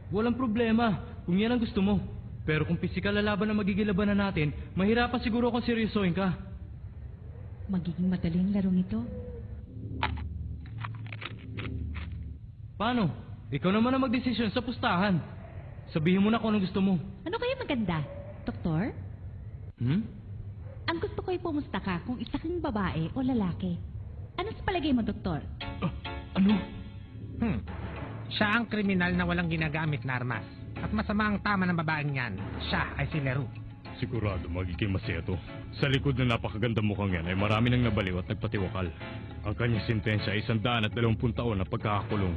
Walang problema kung yan ang gusto mo. Pero kung pisikal na laban ang magiging labanan natin, mahirapan siguro kung seryosohin ka. Magiging madali ang larong ito. Paano? Ikaw naman ang magdesisyon sa pustahan. Sabihin mo na kung anong gusto mo. Ano kaya maganda? Doktor? Ang gusto ko'y pumusta ka kung isa kang babae o lalaki. Ano sa palagay mo, Doktor? Ano? Siya ang kriminal na walang ginagamit na armas. At masama ang tama ng babaeng yan. Siya ay si Leroux. Sigurado magiging masaya to. Sa likod na napakaganda mukhang yan ay marami nang nabaliw at nagpatiwakal. Ang kanyang sentensya ay 120 taon na pagkakakulong.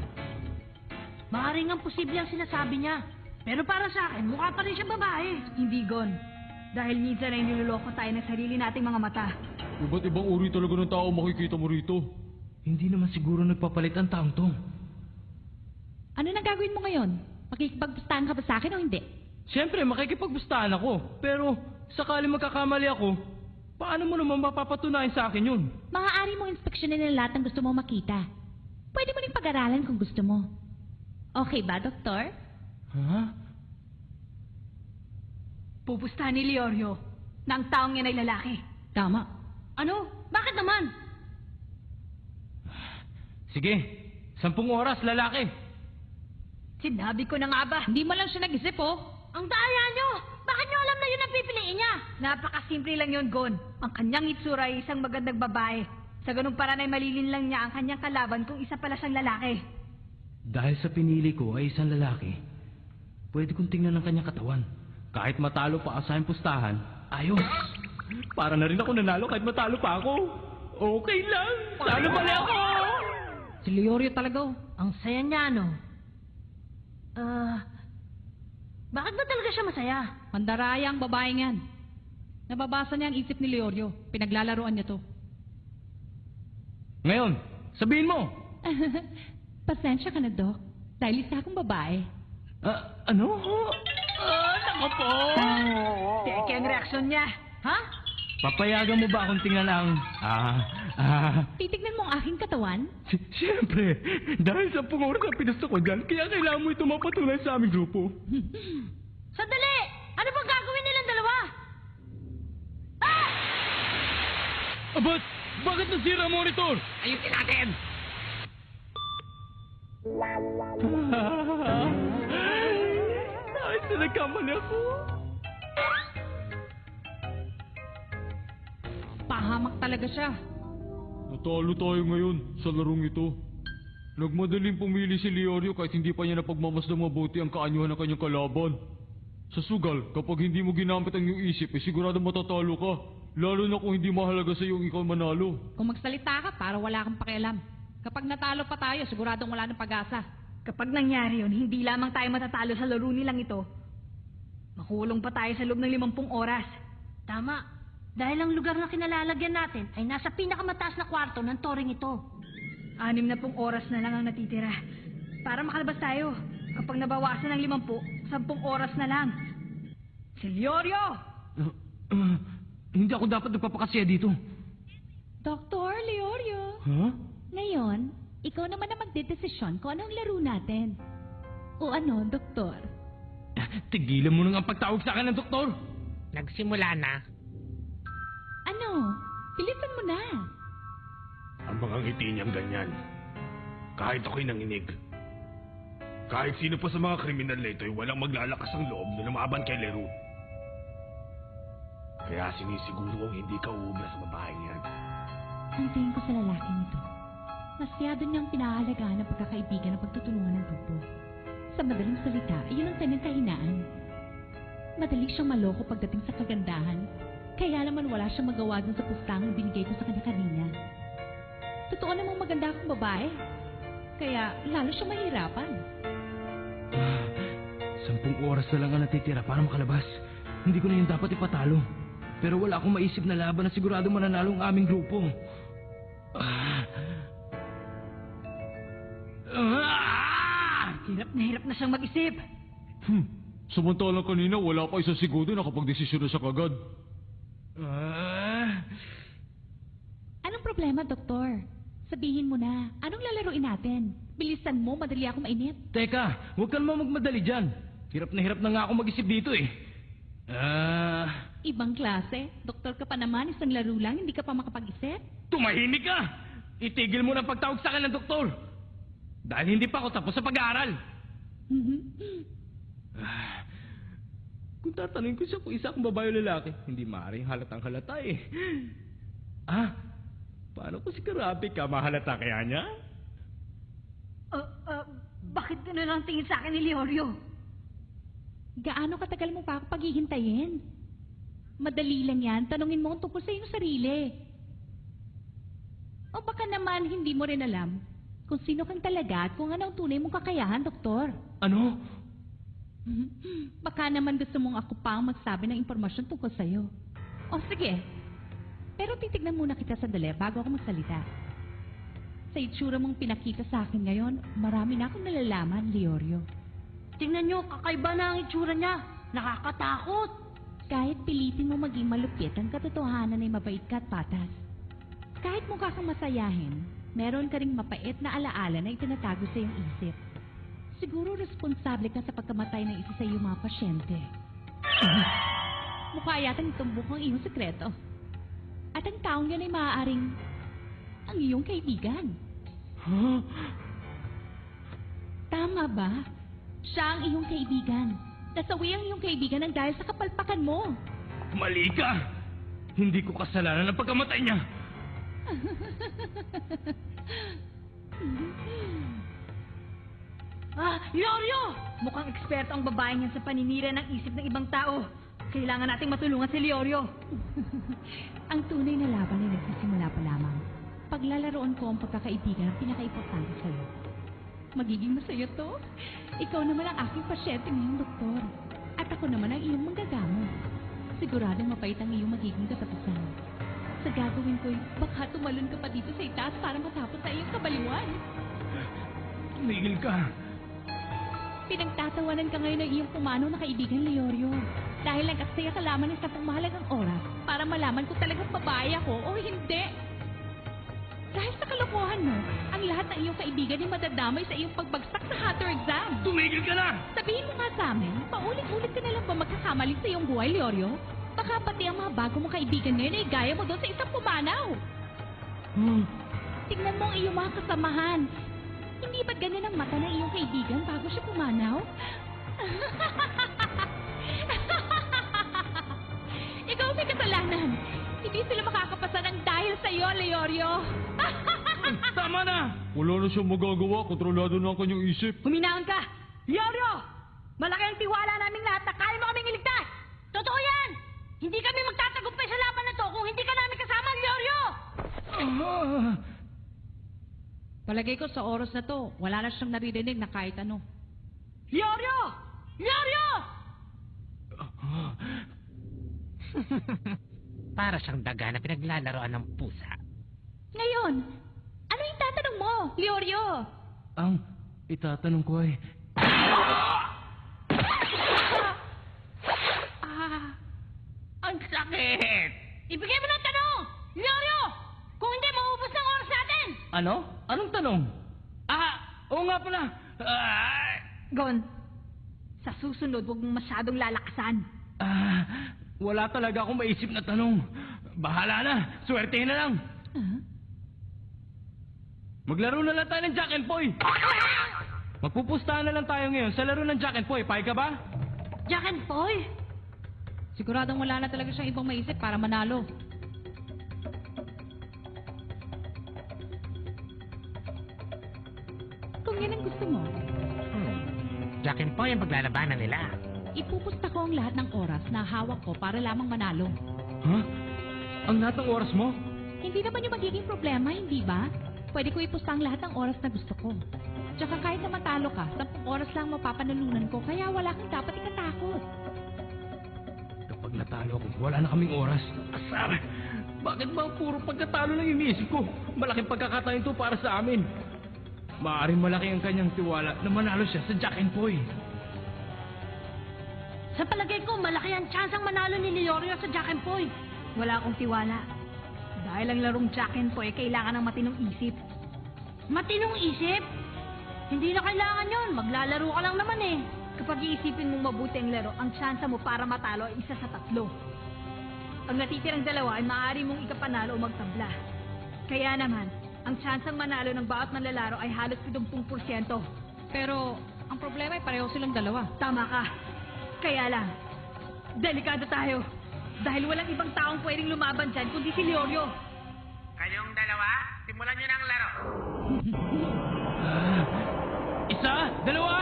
Maaaring ang posible ang sinasabi niya. Pero para sa akin, mukha pa rin siya babae. Hindi, Gon. Dahil minsan ay niloloko tayo ng sarili nating mga mata. Iba't ibang uri talaga ng tao makikita mo rito. Hindi naman siguro nagpapalit ang taong to. Ano nang gagawin mo ngayon? Makikipagpustahan ka ba sa akin o hindi? Siyempre, makikipagpustahan ako. Pero, sakali magkakamali ako, paano mo naman mapapatunayan sa akin yun? Maaari mong inspeksyonin ng lahat ng gusto mo makita. Pwede mo rin pag-aralan kung gusto mo. Okay ba, Doktor? Ha? Pupustahan ni Leorio na ang taong yan ay lalaki. Tama. Ano? Bakit naman? Sige, 10 oras, lalaki. Sinabi ko na nga ba? Hindi mo lang siya nag-isip, oh. Ang daya nyo! Bakit nyo alam na yun ang pipiliin niya? Napakasimple lang yun, Gon. Ang kanyang itsura ay isang magandang babae. Sa ganung paraan ay malilin lang niya ang kanyang kalaban kung isa pala siyang lalaki. Dahil sa pinili ko ay isang lalaki, pwede kong tingnan ang kanyang katawan. Kahit matalo pa sa aking pustahan, ayos. Para na rin ako nanalo kahit matalo pa ako. Okay lang. Sana mali ako. Si Leorio talaga, oh. Ang saya niya, no? Bakit ba talaga siya masaya? Mandaraya ang babaeng yan. Nababasa niya ang isip ni Leorio. Pinaglalaroan niya to. Ngayon, sabihin mo. Pasensya ka na, Dok. Dahil isa akong babae. Ano? Nako po. Teke ang reaksyon niya. Ha? Papayagan mo ba akong tingnan ang... Titignan mo ang aking katawan? Siyempre, dahil sa oras na pinusto ko dyan, kaya kailangan mo ito mapatunay sa aming grupo. Sandali! Ano bang gagawin nilang dalawa? Abat! Bakit nasira ang monitor? Ayusin natin! Ay, nagkamali ako. Pahamak talaga siya. Natalo tayo ngayon sa larong ito. Nagmadaling pumili si Leorio kahit hindi pa niya napagmamasdang mabuti ang kaanyuhan ng kanyang kalaban. Sa sugal, kapag hindi mo ginamit ang iyong isip, sigurado matatalo ka. Lalo na kung hindi mahalaga sa iyong ikaw manalo. Kung magsalita ka, para wala kang pakialam. Kapag natalo pa tayo, siguradong wala ng pag-asa. Kapag nangyari yun, hindi lamang tayo matatalo sa laro nilang ito. Makulong pa tayo sa loob ng 50 oras. Tama. Dahil ang lugar na kinalalagyan natin ay nasa pinakamataas na kwarto ng toring ito. 60 oras na lang ang natitira. Para makalabas tayo. Kapag nabawasan ng 50, 10 oras na lang. Siliorio! Hindi ako dapat nagpapakasya dito. Doktor Leorio. Ha? Ngayon, ikaw naman ang magdedesisyon kung anong laro natin. O ano, Doktor? Tigilan mo nang ang pagtawag sa akin ng doktor. Nagsimula na. Ano? Pilitan mo na. Ang mga ngiti niyang ganyan. Kahit ako'y nanginig. Kahit sino pa sa mga kriminal na ito ay walang maglalakas ang loob na lumaban kay Leroux. Kaya sinisiguro kong hindi ka uubra sa babaeng yan. Ang tingin ko sa lalaking ito, masyado niyang pinahalagaan ang pagkakaibigan at pagtutulungan ng grupo. Sa madaling salita, iyon ang kanyang kahinaan. Madali siyang maloko pagdating sa kagandahan, kaya naman wala siyang magawa dun sa pustang binigay ko sa kanya kanina. Totoo namang maganda akong babae, kaya lalo siyang mahirapan. 10 oras na lang ang natitira para makalabas. Hindi ko na yun dapat ipatalo. Pero wala akong maisip na laban na sigurado mananalo ang aming grupo. Hirap na siyang mag-isip. Samantalang kanina wala pa isang segundo nakapag-desisyon na siya kagad. Anong problema, Doktor? Sabihin mo na, anong lalaruin natin? Bilisan mo, madali ako mainip. Teka, huwag ka naman magmadali dyan. Hirap na nga ako mag-isip dito eh. Ibang klase. Doktor ka pa naman, isang laro lang, hindi ka pa makapag-isip. Tumahimik ka! Itigil mo na ang pagtawag sa akin ng doktor. Dahil hindi pa ako tapos sa pag-aaral. Kung tatanungin ko siya kung isa akong babae o lalaki, hindi maaaring halatang halata eh. Paano kung si Karabi ka mahalata kaya niya? Bakit gano'n ang tingin sa akin ni Leorio? Gaano katagal mo pa ako paghihintayin? Madali lang yan, tanungin mo kung tungkol sa iyong sarili. O baka naman hindi mo rin alam kung sino kang talaga at kung ano ang tunay mong kakayahan, doktor. Ano? Baka naman gusto mong ako pa ang magsabi ng impormasyon tungkol sa'yo. O sige, pero titignan muna kita sandali bago ako magsalita. Sa itsura mong pinakita sa akin ngayon, marami na akong nalalaman, Leorio. Tingnan nyo, kakaiba na ang itsura niya. Nakakatakot. Kahit pilitin mo maging malupit, ang katotohanan ay mabait ka at patas. Kahit mukha kang masayahin, meron ka ring mapait na alaala na itinatago sa iyong isip. Siguro responsable ka sa pagkamatay ng isa sa iyong mga pasyente. Mukha yatang itumbok ang iyong sekreto. At ang taong yan ay maaaring ang iyong kaibigan. Huh? Tama ba? Siya ang iyong kaibigan. Nasawi ang iyong kaibigan ng dahil sa kapalpakan mo. Mali ka! Hindi ko kasalanan ang pagkamatay niya. Leorio! Mukhang eksperto ang babae niyan sa paninira ng isip ng ibang tao. Kailangan nating matulungan si Leorio. Ang tunay na laban ay nagsisimula pa lamang. Paglalaroon ko ang pagkakaibigan ang pinaka-importante sa'yo. Magiging masaya to. Ikaw naman ang aking pasyente ngayong doktor. At ako naman ang iyong manggagamot. Siguradong mapait ang iyong magiging katapusan. Sa gagawin ko'y baka tumalon ka pa dito sa itaas para matapos sa iyong kabaliwan. Tumigil ka. Pinagtatawanan ka ngayon ng iyong pumanaw na kaibigan, Leorio. Dahil nag-aksaya ka lamang ng 10 mahalagang oras para malaman kung talagang babae ako o hindi. Dahil sa kalokohan mo, ang lahat ng iyong kaibigan ay madadamay sa iyong pagbagsak sa Hatter exam. Tumigil ka na! Sabihin mo nga sa amin, paulit-ulit ka na lang ba magkakamaling sa iyong buhay, Leorio? Baka pati ang mga bago mong kaibigan ngayon ay gaya mo doon sa isang pumanaw. Tingnan mo ang iyong mga kasamahan. Hindi ba't ganyan ang mata ng iyong kaibigan bago siya pumanaw? Ikaw may kasalanan. Hindi sila makakapasa ng dahil sa iyo, Leorio. Tama na! Wala na siyang magagawa, kontrolado na ang kanyang isip. Huminahon ka! Leorio! Malaki ang tiwala naming lahat na kaya mo kaming iligtas! Totoo yan! Hindi kami magtatagumpay sa laban na to kung hindi ka namin kasama, Leorio! Palagay ko sa oras na to, wala na siyang naririnig na kahit ano. Leorio! Leorio! Para siyang daga na pinaglalaroan ng pusa. Ngayon, ano yung tatanong mo, Leorio? Ang itatanong ko ay... Ang sakit! Ibigay mo ng tanong! Leorio! Kung hindi, maubos ng oras natin! Ano? Anong tanong? Oo nga pala. Gon, sa susunod, huwag mong masyadong lalakasan. Wala talaga akong maisip na tanong. Bahala na. Swertehin na lang. Maglaro na lang tayo ng Jack and Poy. Magpupustahan na lang tayo ngayon sa laro ng Jack and Poy. Payag ka ba? Jack and Poy? Siguradong wala na talaga siyang ibang maisip para manalo. Kung yan ang gusto mo, Jack and Poy ang paglalabanan nila. ipupusta ko ang lahat ng oras na hawak ko para lamang manalo. Ha? Ang lahat ng oras mo? Hindi naman yung magiging problema, hindi ba? Pwede ko ipusta ang lahat ng oras na gusto ko. Tsaka kahit na matalo ka, 10 oras lang mapapanalunan ko, kaya wala kang dapat ikatakot. Kapag natalo ako, wala na kaming oras. Asar! Bakit ba puro pagkatalo lang iniisip ko? Malaking pagkakataon ito para sa amin. Maaaring malaki ang kanyang tiwala na manalo siya sa Jack and Poy. Sa palagay ko, malaki ang chance ang manalo ni Leorio sa Jack and Poy. Wala akong tiwala. Dahil ang larong Jack and Poy, kailangan ng matinong isip. Matinong isip? Hindi na kailangan yon. Maglalaro ka lang naman eh. Kapag iisipin mong mabuti ang laro, ang tsansa mo para matalo ay isa sa 3. Ang natitirang 2 ay maaari mong ikapanalo o magtabla. Kaya naman, ang tsansang manalo ng bawat manlalaro ay halos 70%. Pero, ang problema ay pareho silang dalawa. Tama ka. Kaya lang, delikado tayo. Dahil walang ibang taong pwedeng lumaban dyan kundi si Leorio. Kayong dalawa, simulan nyo na ang laro. Isa, dalawa!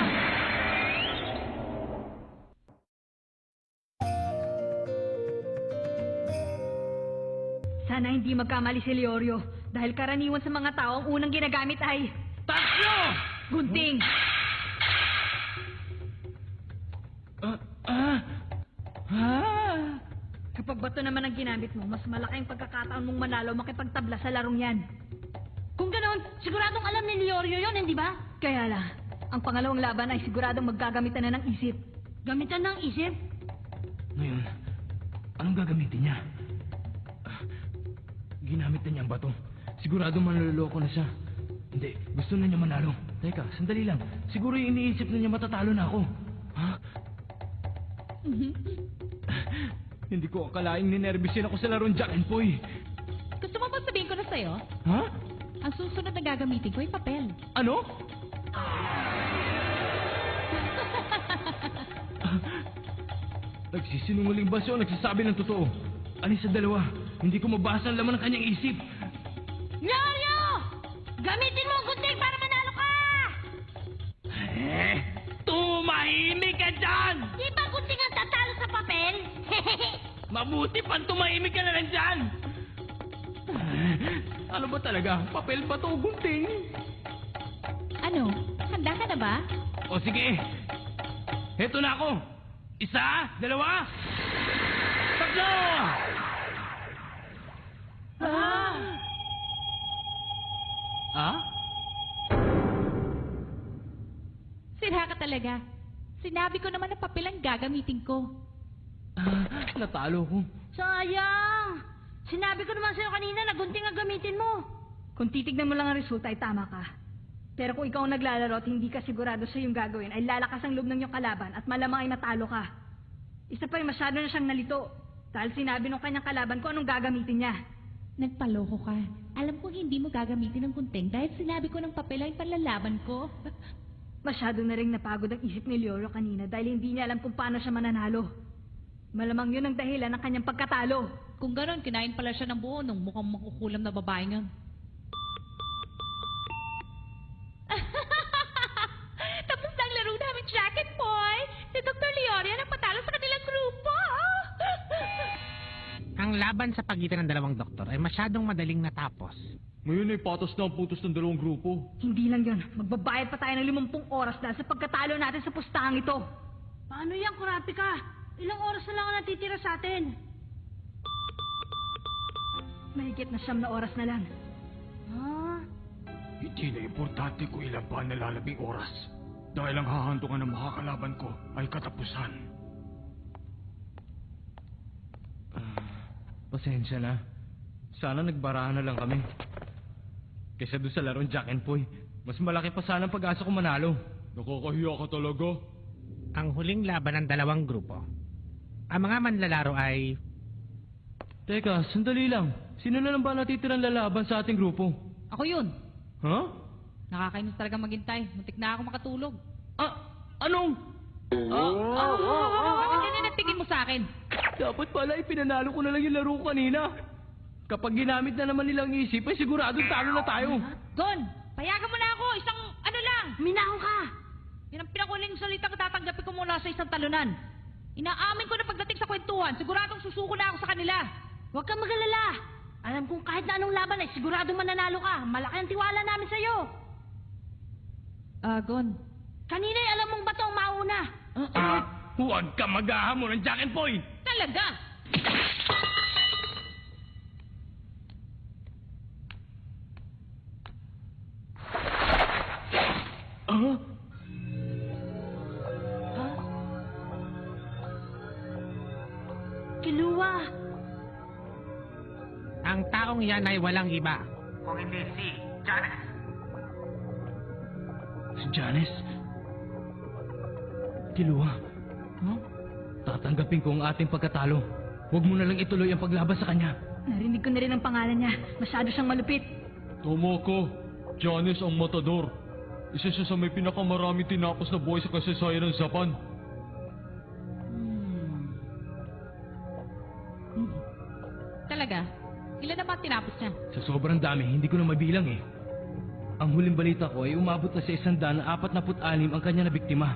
Sana hindi magkamali si Leorio dahil karaniwan sa mga tao ang unang ginagamit ay Tatlo! gunting. Kapag bato naman ang ginamit mo, mas malaki ang pagkakataon mong manalo makipagtabla sa larong yan. Kung ganoon, siguradong alam ni Leorio yon, hindi ba? Kaya lang, ang pangalawang laban ay siguradong maggagamitan na ng isip. Gamitan ng isip? Ngayon, anong gagamitin niya? Ginamit na niya ang bato. Sigurado manloloko na siya. Hindi, gusto na niya manalo. Teka, sandali lang. Siguro yung iniisip na niya matatalo na ako. Ha? Hindi ko akalaing ninervisin ako sa larong Jack and Poy. Gusto mo ba sabihin ko na sa'yo? Ha? Ang susunod na gagamitin ko ay papel. Ano? Nagsisinungaling ba siya o nagsasabi ng totoo? Anis sa dalawa? Hindi ko mabasa ang laman ng kanyang isip. Leorio! Gamitin mo ang gunting para manalo ka! Tumahimik ka dyan! Di ba gunting ang tatalo sa papel? Mabuti pang tumahimik ka na lang dyan! Ano ba talaga? Papel ba to o gunting? Ano? Handa ka na ba? O sige, heto na ako. Isa, dalawa, tatlo! Ah? Sira ka talaga. Sinabi ko naman na papel ang gagamitin ko. Natalo ko. Sayang! Sinabi ko naman sa'yo kanina na gunting ang gamitin mo. Kung titignan mo lang ang resulta ay tama ka. Pero kung ikaw ang naglalaro at hindi ka sigurado sa iyong gagawin, ay lalakas ang loob ng iyong kalaban at malamang ay matalo ka. Isa pa ay masyado na siyang nalito. Dahil sinabi ng kanyang kalaban ko anong gagamitin niya. Nagpaloko ka. Alam ko hindi mo gagamitin ng gunting dahil sinabi ko ng papel ay panlalaban ko. Masyado na rin napagod ang isip ni Leorio kanina dahil hindi niya alam kung paano siya mananalo. Malamang yun ang dahilan ng kanyang pagkatalo. Kung gano'n, kinain pala siya ng buo nung mukhang makukulam na babae nga. Tapos na ang laro namin, Jack and Boy. Si Dr. Leorio ang patalo sa kanilang grupo. Ang laban sa pagitan ng dalawang doktor ay masyadong madaling natapos. Ngayon ay patas na ang putos ng dalawang grupo. Hindi lang yun. Magbabayad pa tayo ng 50 oras dahil sa pagkatalo natin sa pustahang ito. Paano yan, Kurapika? Ilang oras na lang ang natitira sa atin? Mahigit na 9 na oras na lang. Hindi na importante kung ilan pa ang nalalabing oras. Dahil ang hahantungan ng makakalaban ko ay katapusan. Pasensya na. Sana nagbarahan na lang kami. Kaysa doon sa larong Jack and Poy, mas malaki pa sana ang pag-asa ko manalo. Nakakahiya ka talaga. Ang huling laban ng dalawang grupo. Ang mga manlalaro ay... Teka, sandali lang. Sino na lang ba natitirang lalaban sa ating grupo? Ako yun. Ha? Nakakainis talaga maghintay. Muntik na ako makatulog. Anong? Bakit ganyan ang tingin mo sa akin? Dapat pala ipinanalo ko na lang yung laro ko kanina. Kapag ginamit na naman nilang isip, ay siguradong talo na tayo. Gon, payagan mo na ako. Isang ano lang. Minahon ka! Yan ang pinakuling salita ko tatanggapin ko mula sa isang talunan. Inaamin ko na pagdating sa kwentuhan, siguradong susuko na ako sa kanila. Huwag kang magalala. Alam kong kahit na anong laban ay siguradong mananalo ka. Malaki ang tiwala namin sa'yo. Gon. Kanina ay alam mong bato ang mauna. Huwag ka maghahamon ng Jack and Poy! Talaga? Kiluwa. Ang taong yan ay walang iba. Kung hindi si Janice. Si Janice? Kilua? Tatanggapin ko ang ating pagkatalo. Huwag mo na lang ituloy ang paglaban sa kanya. Narinig ko na rin ang pangalan niya. Masyado siyang malupit. Tama ka. Janice ang matador. Isa siya sa may pinakamarami tinapos na buhay sa kasaysayan ng Japan. Talaga? Ilan na ba tinapos niya? Sa sobrang dami, hindi ko na mabilang eh. Ang huling balita ko ay umabot na sa 146 ang kanya na biktima.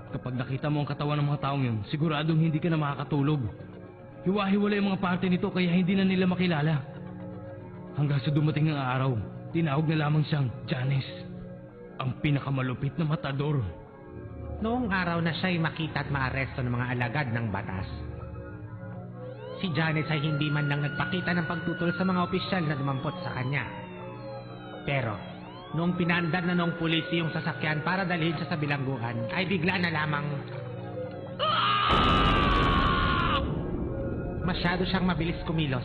Kapag nakita mo ang katawan ng mga taong yun, siguradong hindi ka na makakatulog. Hiwa-hiwalay ang mga parte nito kaya hindi na nila makilala. Hanggang sa dumating ang araw, tinawag na lamang siyang Janice, ang pinakamalupit na matador. Noong araw na siya'y makita at maaresto ng mga alagad ng batas, si Janice ay hindi man lang nagpakita ng pagtutol sa mga opisyal na dumampot sa kanya. Pero, noong pinandar na noong pulis yung sasakyan para dalhin siya sa bilangguan, ay bigla na lamang... Masyado siyang mabilis kumilos.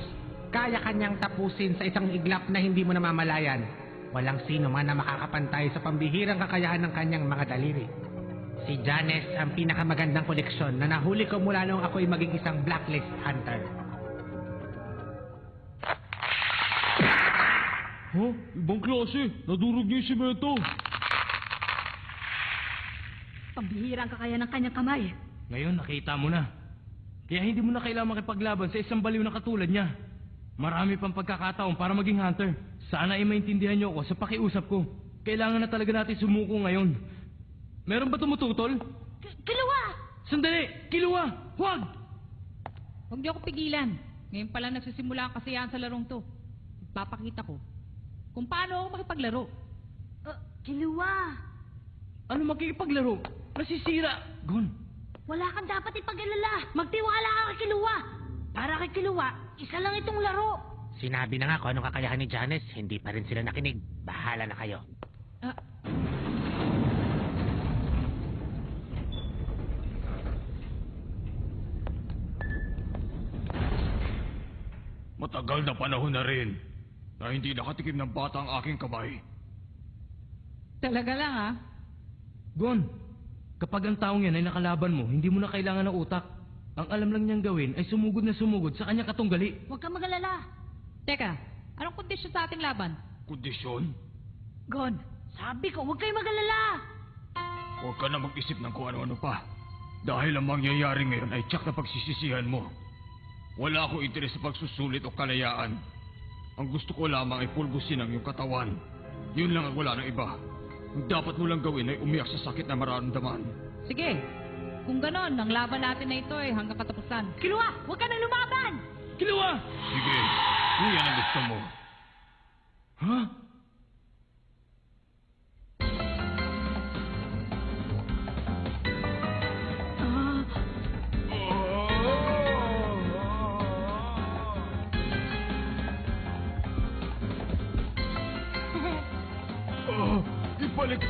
Kaya kanyang tapusin sa isang iglap na hindi mo namamalayan. Walang sino man na makakapantay sa pambihirang kakayahan ng kanyang mga daliri. Si Janice ang pinakamagandang koleksyon na nahuli ko mula noong ako'y maging isang blacklist hunter. Ibang klase. Nadurog niya yung simento. Pambihira ang kakayahan ng kanyang kamay. Ngayon, nakita mo na. Kaya hindi mo na kailangan makipaglaban sa isang baliw na katulad niya. Marami pang pagkakataon para maging hunter. Sana ay maintindihan niyo ako sa pakiusap ko. Kailangan na talaga natin sumuko ngayon. Meron ba tumututol? Kilua! Sandali! Kilua! Huwag! Huwag niyo ako pigilan. Ngayon pala nagsisimula ang kasiyahan sa larong to. Ipapakita ko kung paano ako makipaglaro. Kilua! Ano makikipaglaro? Nasisira! Gon! Wala kang dapat ipag-alala. Magtiwala ka kay Kilua. Para kay Kilua, isa lang itong laro. Sinabi na nga kung anong kakayahan ni Janice, hindi pa rin sila nakinig. Bahala na kayo. Matagal na panahon na rin na hindi nakatikim ng bata ang aking kamay. Talaga lang ah. Gon! Kapag ang taong yan ay nakalaban mo, hindi mo na kailangan ng utak. Ang alam lang niyang gawin ay sumugod na sumugod sa kanyang katunggali. Huwag kang mag-alala. Teka, anong kondisyon sa ating laban? Kondisyon? Gon, sabi ko, huwag kayong mag-alala. Huwag ka na mag-isip ng kung ano-ano pa. Dahil ang mangyayari ngayon ay tiyak na pagsisisihan mo. Wala akong interes sa pagsusulit o kalayaan. Ang gusto ko lamang ay pulbusin ang iyong katawan. Yun lang ang wala ng iba. Ang dapat mo lang gawin ay umiyak sa sakit na mararamdaman. Sige, kung ganon, ang laban natin na ito ay hanggang katapusan. Kilua, huwag ka na lumaban. Kilua! Sige, kung yan ang gusto mo. Ha? Ibalik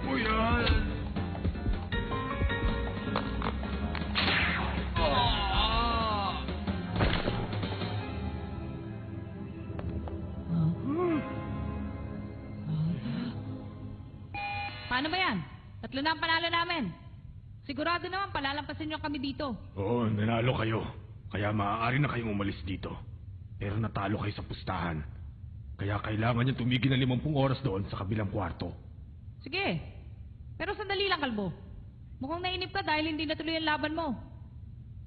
mo yan. Paano ba yan? Tatlo na ang panalo namin. Sigurado naman palalampasin niyo kami dito. Oo, nanalo kayo. Kaya maaari na kayong umalis dito. Pero natalo kayo sa pustahan. Kaya kailangan niyo tumigil ng 50 oras doon sa kabilang kwarto. Sige, pero sandali lang, Kalbo. Mukhang nainip ka dahil hindi natuloy ang laban mo.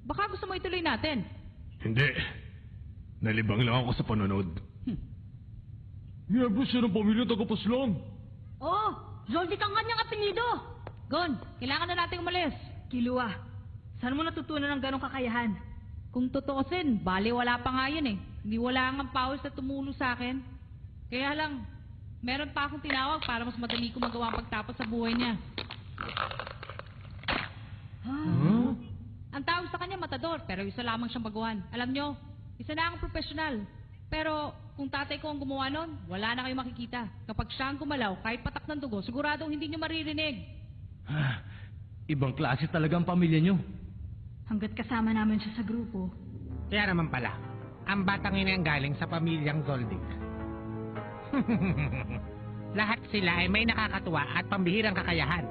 Baka gusto mo ituloy natin. Hindi. Nalibang lang ako sa panonood. Miyembro siya ng pamilya tagapaslang. Oh, Zoldyck ang kanyang apelido. Gon, kailangan na nating umalis. Kilua, saan mo natutunan ng ganong kakayahan? Kung tutuusin, bali wala pa nga yun eh. Hindi wala nga ang pawis na tumulo sa akin. Kaya lang, meron pa akong tinawag para mas madali ko magawa ang pagtapos sa buhay niya. Ang tawag sa kanya matador, pero isa lamang siyang baguhan. Alam nyo, isa na akong profesional. Pero kung tatay ko ang gumawa nun, wala na kayong makikita. Kapag siya ang gumalaw, kahit patak ng dugo, siguradong hindi nyo maririnig. Ibang klase talaga ang pamilya niyo. Hanggat kasama namin siya sa grupo. Kaya naman pala, ang batang ina ang galing sa pamilyang Zoldyck. Lahat sila ay may nakakatuwa at pambihirang kakayahan.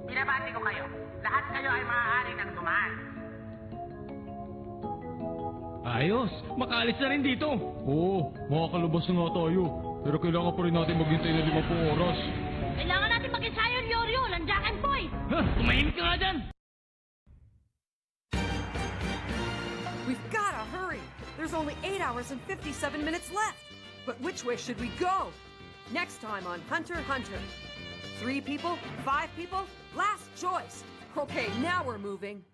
Binabati ko kayo. Lahat kayo ay maaari ng dumaan. Ayos! Makaalis na rin dito! Oo, makakalabas na nga tayo. Pero kailangan pa rin natin maghintay ng 50 oras. Kailangan natin mag-ensayo, Ryoryo, Lanjakan Boy! Ha? Tumahimik ka nga dyan! We've gotta hurry! There's only 8 hours and 57 minutes left! But which way should we go? Next time on Hunter x Hunter. 3 people? 5 people? Last choice! Okay, now we're moving.